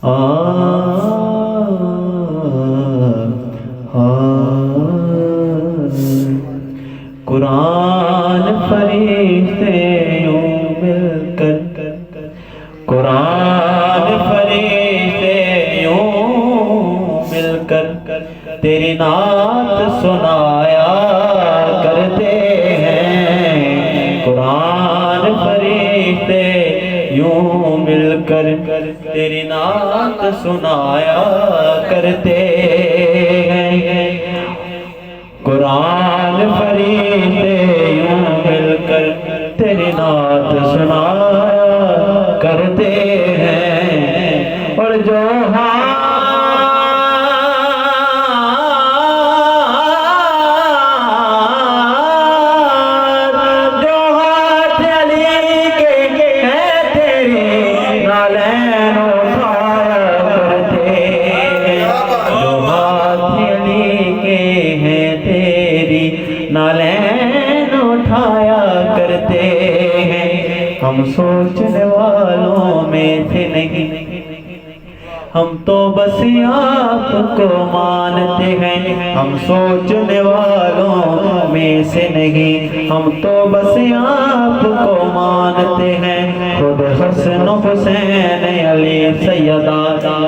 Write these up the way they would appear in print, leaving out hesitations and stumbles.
आ कुरान फरिश्ते यूं मिलकर, कुरान फरिश्ते यूं मिलकर तेरी नात सुनाया करते हैं। कुरान फरिश्ते यूं मिलकर तेरी नात सुनाया करते हैं। कुरान फरिश्ते यूं मिलकर तेरी नात सुनाया करते हैं। और जो नालैन उठाया करते हैं। हम सोचने वालों में से नहीं, हम तो बस आपको मानते हैं। हम सोचने वालों में से नहीं, हम तो बस आपको मानते हैं। खुद हसन हुसैन अली सैयदा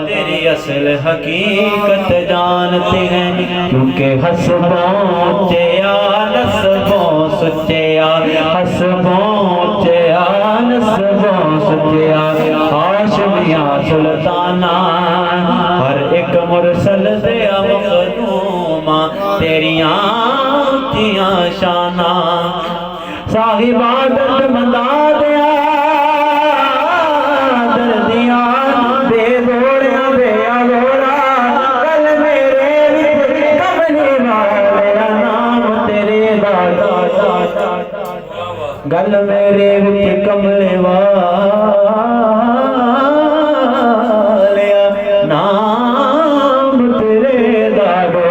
तेरी असल हकीकत जानते हैं। क्योंकि हसबों चया नस्बों सुचया, हसबों चया नस्बों सुचया, हाशमिया सुल्ताना हर एक मुरसल दे मखदूमा तेरिया तिया शाना। साहिबा दर्द मंदा दिया दर्दिया बेजोड़िया बेअलोड़ा, कल मेरे विच कमली वाले नाम तेरे दादा, गल मेरे विच कमले वाले नाम तेरे दादो।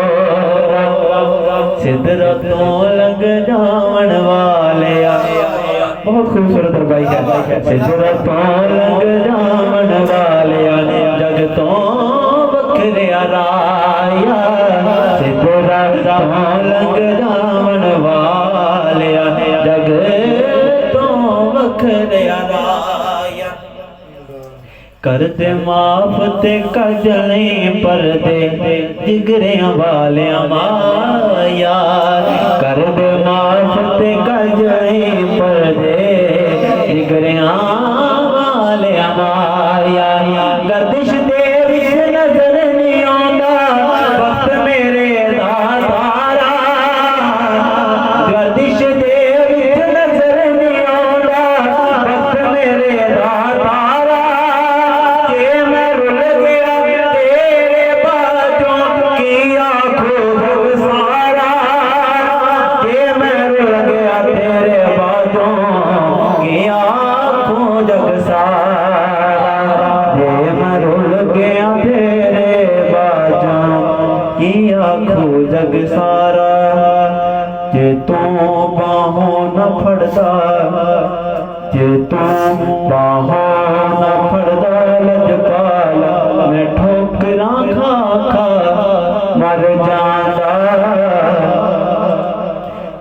सिदरतों लग जावन वाले, बहुत खूबसूरत रबाई है। सिदरतों लग जावन वाले जग तो बखरे राया, सिदरतों लग जावन वाले जग तो बखरे राया। कर दे माफ ते कजले पर दे जिगरियां वाले माया, कर दे माफ ते कजले पर दे जिगरियां वाले माया। गर्दिश दे विच नजर नहीं आंदा वक्त मेरे दातारा, गर्दिश दे विच नजर नहीं आंदा वक्त मेरे दातारा। के मैं रुल गया तेरे बाजों की आंखों सारा, के मैं रुल गया तेरे बाजों की आंखों जग सारा, के मैं रुल गया तेरे बाजों की आंखों जग सारा। जे तू बाहों न फड़दा, जे तू बाहों न फड़दा लजपाला, मैं ठोकरां खा खा मर जांदा।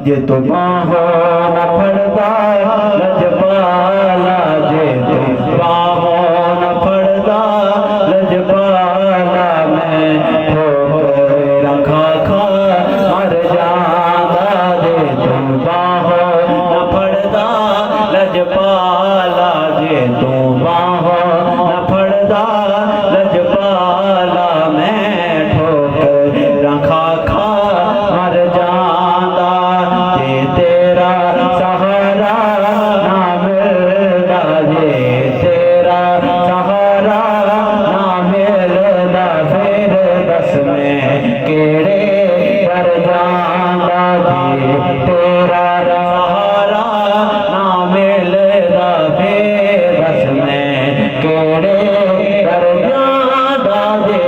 जे तू बाहों न फड़दा लजपाला, जे तू बाहों न फड़दा लजपाला, मैं ठोकरां खा खा मर जांदा। जे तू बाहों न फड़दा लजपाला, जे तू बाहों न फड़दा लजपाला, मैं ठोकरां खा खा मर जांदा। जे तेरा सहारा ना मिलदा, जे तेरा सहारा ना मिलदा, फिर दस मैं केड़े कर जांदा। जे तेरा सहारा ना मिलदा, फिर दस मैं केड़े कर जांदा। जे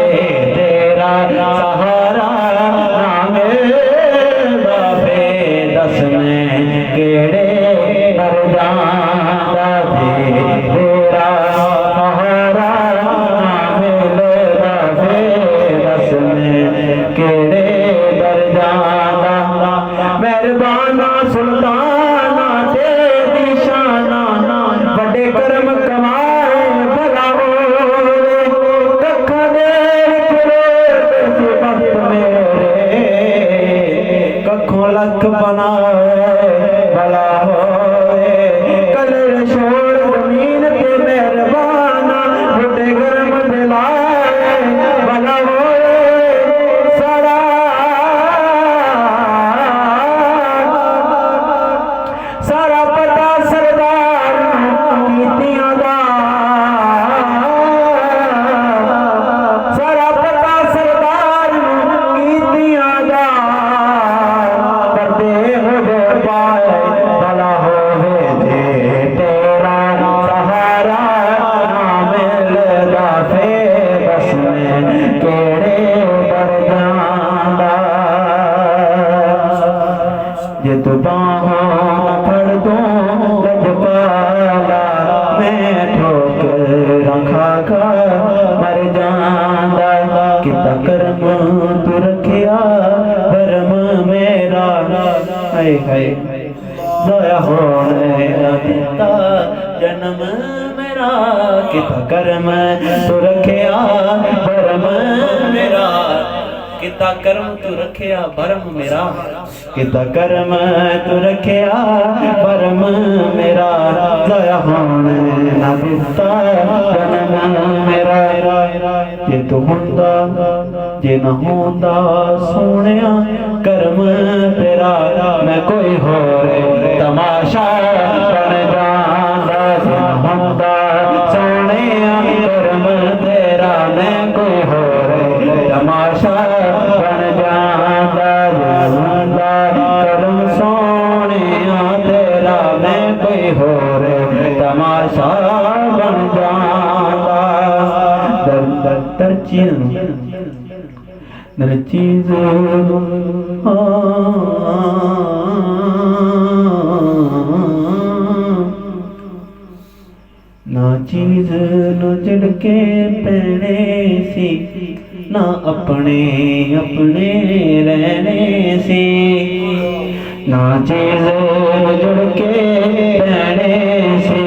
तेरा सहारा ना मिलदा, फिर दस मैं केड़े कर जांदा। जे तेरा सहारा ना मिलदा, कर्म कमाए भला होवे कखा दे वक्त मेरे कखों लख बनाए भला होवे कलर छोड़ जमीन पे मेहरबाना बुढ़े गर्म दिलाए भला होवे सारा पता सरदार कीतियां दा सारा पता सरदार कीतियां दा पर्दे हो पाए भला होवे जे तेरा सहारा ना मिलदा फे बस में केड़े दर्दां जे तू बाहों फड़ दो गजपाला मैं ठोकर खा खा मर जांदा किता कर्म तू रखिया भरम मेरा हाय हाय ज़ाया होने ना दिता जन्म मेरा किता कर्म तू रखिया भरम मेरा किता कर्म तू रखिया भरम मेरा किता कर्म तू रखिया भरम मेरा ज़ाया होने ना दिता जन्म मेरा जे तू हुंदा जे ना हुंदा सोहणिया कर्म तेरा मैं कोई होर तमाशा बन जांदा जे ना हुंदा सोहणिया कर्म तेरा मैं कोई होर तमाशा बन जांदा हुंदा कर्म सोहणिया तेरा मैं कोई होर तमाशा बन जांदा दर चीज़ ना चीज़ न झड़के पैने सी ना अपने अपने रहने से ना चीज़ जुड़ के रहने से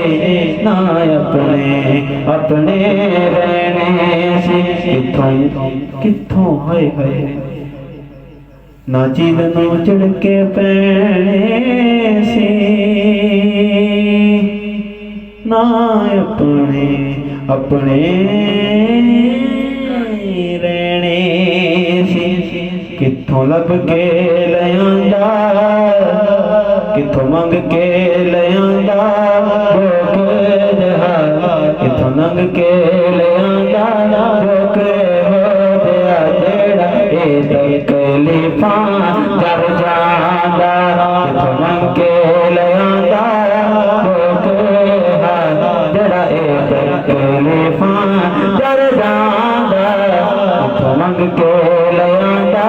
ना अपने अपने रहने से किथों किथों हाय हाय ना चीज़ न जुड़ के पैने से ना अपने अपने रहने से किथों लब के लयांदा किथों मंग के लयांदा किथों नंग के लयांदा हो दिया जेड़ा ए तकलीफा कर जांदा किथों मंग के लयांदा जेड़ा ए तकलीफा कर जांदा किथों मंग के लयांदा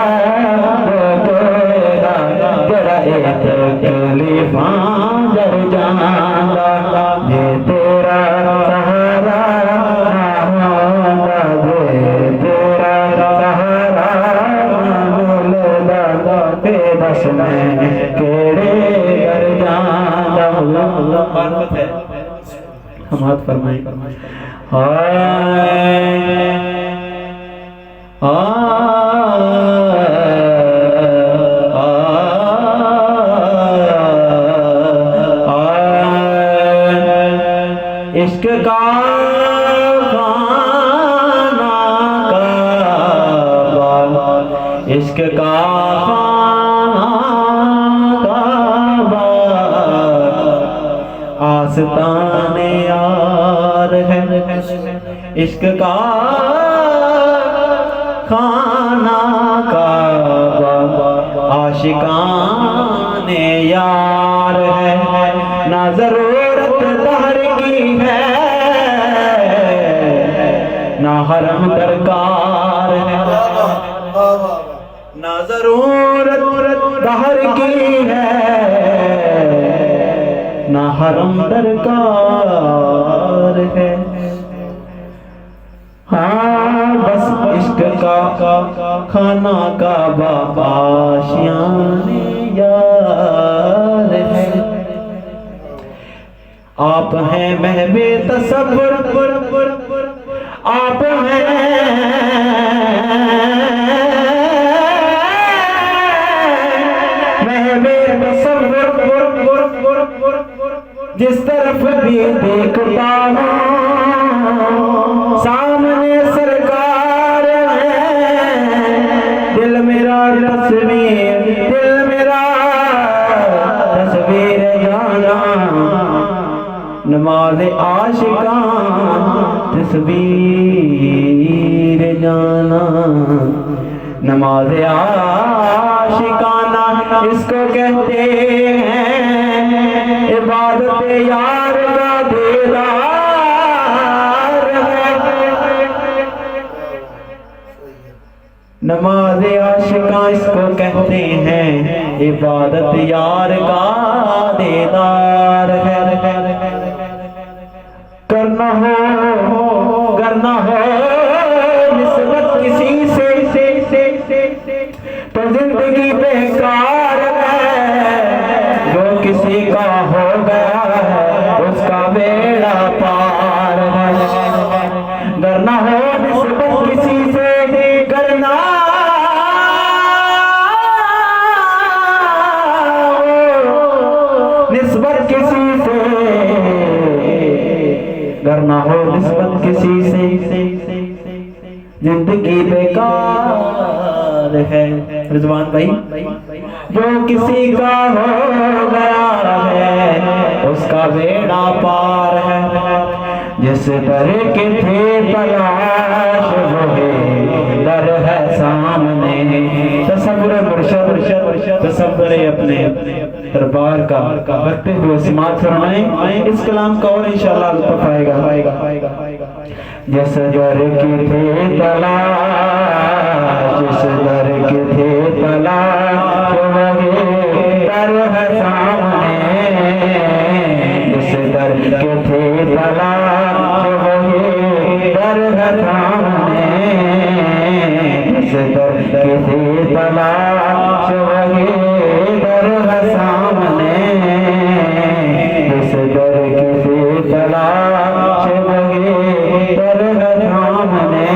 जरा एक तकलीफा जर जांदा जे तेरा सहारा होंदा जे तेरा सहारा मिलदा ते बस में केड़े कर जांदा मार्फत है हम हाथ फरमाएं इश्क का खाना काबा इश्क का खाना काबा आस्ताने यार है इश्क का खाना काबा आशिकाने यार है ना जरूरत दहर की है ना हरम दरकार है ना जरूरत दहर की है ना हरम दरकार है हाँ बस इश्क का खाना का बाबाशियाने यार है आप हैं महबे तसव्वुर, आप हैं महबे तसव्वुर, जिस तरफ भी देखता हूँ सामने सरकार है। दिल मेरा तस्वीर, दिल मेरा तस्वीर जाना, नमाज आशिका तस्वीर जाना, नमाज आशिकाना इसको कहते हैं। इबादत यार का दीदार है, नमाज आशिका इसको कहते हैं। इबादत यार का दीदार है। करना हो निस्बत किसी से तो जिंदगी बेकार है। जो किसी का हो गया है उसका बेड़ा पार है। करना हो निस्बत किसी से, करना निस्बत किसी से, करना हो निस्बत किसी से, जिंदगी बेकार है। रिजवान भाई, जो किसी का हो गया है उसका बेड़ा पार है। जिस दर के थे तलाश वही दर है सामने। तसव्वुर मुर्शद, तसव्वुर अपने दरबार का करते हुए समाज फरमाएं। इस कलाम का और इंशाअल्लाह लुत्फ आएगा। जिस दर के थे तलाश, जिस दर के थे तलाश वही दर है सामने। जिस दर के थे तलाश वही दर है सामने। जिस दर के थे तलाश वही दर है सामने। जिस दर के थे तलाश वही दर है सामने।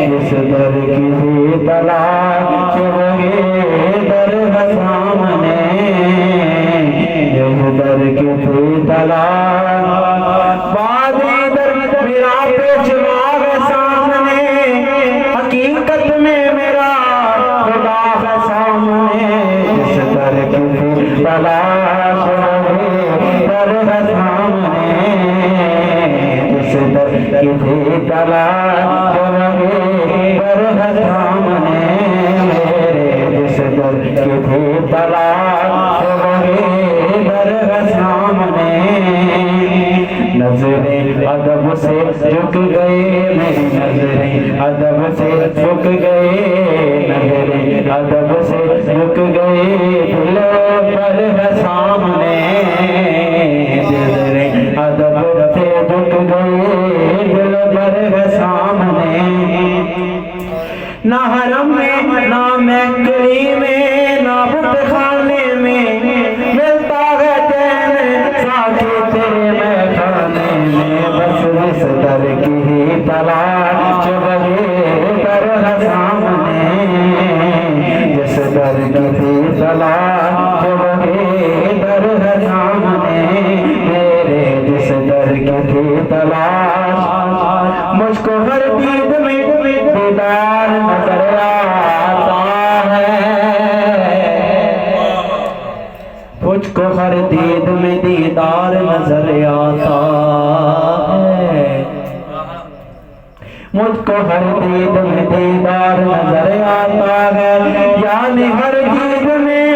जिस दर की थी तलाश वही दर है सामने। जिस दर की थी तलाश बादी दर मेरा पेशवा है सामने। हकीकत में मेरा खुदा है सामने। जिस दर की थी तलाश वही दर है सामने। जिस दर की थी तलाश वही दर है सामने। मेरे जिस दर की थी तलाश वही दर है सामने। नजरें अदब से झुक गए, मेरी नजरें अदब से झुक गए। नजरें अदब से झुक गए, दिल पर है सामने। नजरें अदब से झुक गए, दिल पर है सामने। ना हरम में, ना महकली में, ना बुतखाने में मिलता है चैन साथी तेरे महखाने में। बस इस दर की ही तलाश वही दर है सामने। जिस दर की थी तलाश वही दर है सामने। मेरे जिस दर की थी तलाश, मुझको हर दीद में दीदार नजर आता है। मुझको हर दीद में दीदार नजर आता है। मुझको हर दीद में दीदार नजर आता है। यानी हर दीद में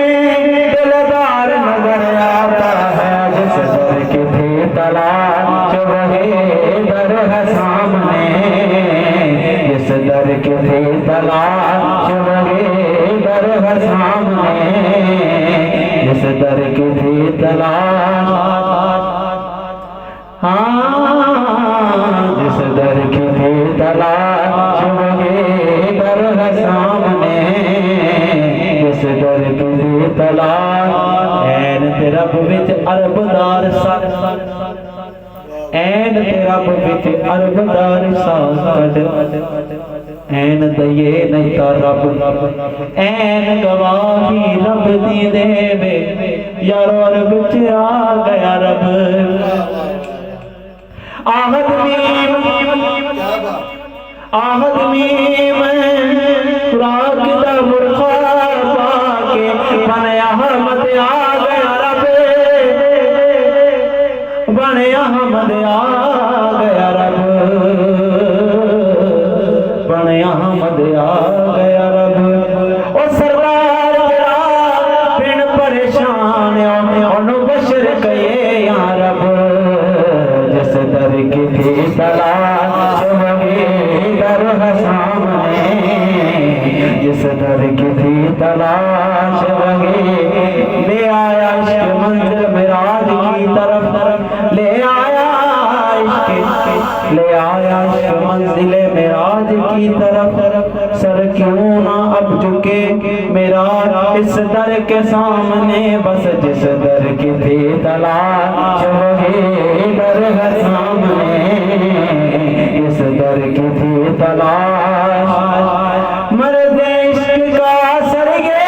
दिलदार नजर आता है। जिस दर की थी तलाश वही दर है सामने। जिस दर की थी तलाश वही दर है सामने। जिस दर की थी तलाश, जिस दर की थी तलाश वही दर है सामने। जिस दर की थी तलाश, ऐन रब विच अरबदार सा ऐन ते रब विच अरबदार सा ऐन दये नहीं ता रब ऐन गवाही रब दी देवे यारो अरब च आ गया रब आहद मीम राग दा मुर्खा पाके बन अहमद आ गया रब बन अहमद आ गया रब बन अहमद आ गया रब ओ सरदार जरा बिन परेशान ओनु बशर कहे या रब जिस दर की थी तलाश वही दर है सामने जिस दर की थी तलाश वही ले आया इश्क मंजिल मिराज की तरफ ले आया इश्क मंजिल मिराज की तरफ सर क्यों ना अब झुके मेरा इस दर के सामने बस जिस दर की थी तलाश वही दर है सामने इस दर की थी तलाश मर्द इश्क का सरगे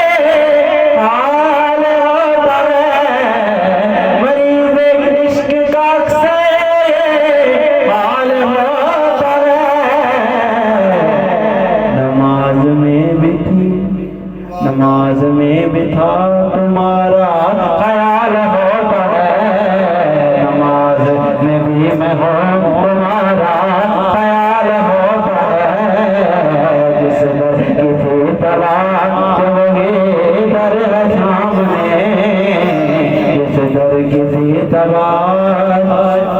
हाल होता है मरीज़ इश्क का अक्सर हाल होता है नमाज में भी था तुम्हारा ख्याल होता है नमाज में भी मैं हूँ तुम्हारा ख्याल होता है जिस दर की थी तलाश वही दर है सामने जिस दर की थी तलाश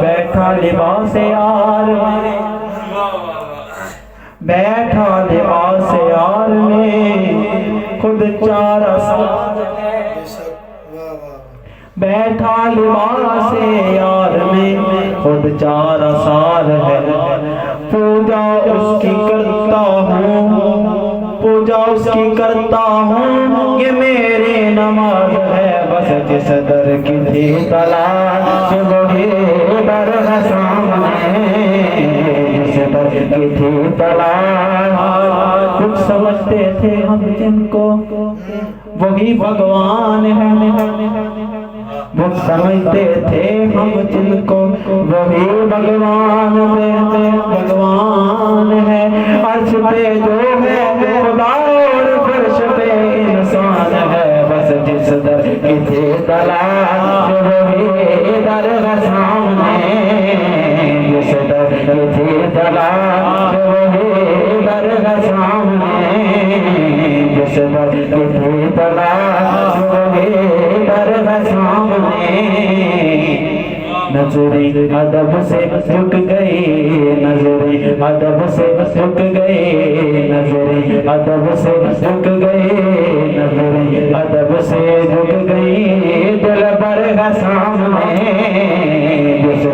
बैठा लिबास यार में बैठा लिबास यार में खुद चार बैठा लिबास यार में खुद चार साल है पूजा उसकी करता हूँ पूजा उसकी करता हूँ ये मेरी नमाज है बस जिस दर की थी तलाश वही दर है सामने जिस दर की थी तलाश कुछ समझते थे हम जिनको वही भगवान है वो समझते थे हम जिनको वही भगवान है अर्श पे जो है खुदा और फर्श पे इंसान है बस जिस दर की थी तलाश वही दर है सामने जिस दर की थी तलाश वही दर है सामने जिस दर की थी तलाश वही दर है सामने नजरे अदब से झुक गई नजरे अदब से झुक गई नजरे अदब से झुक गई नजरे अदब से झुक गई दिल पर है सामने जिस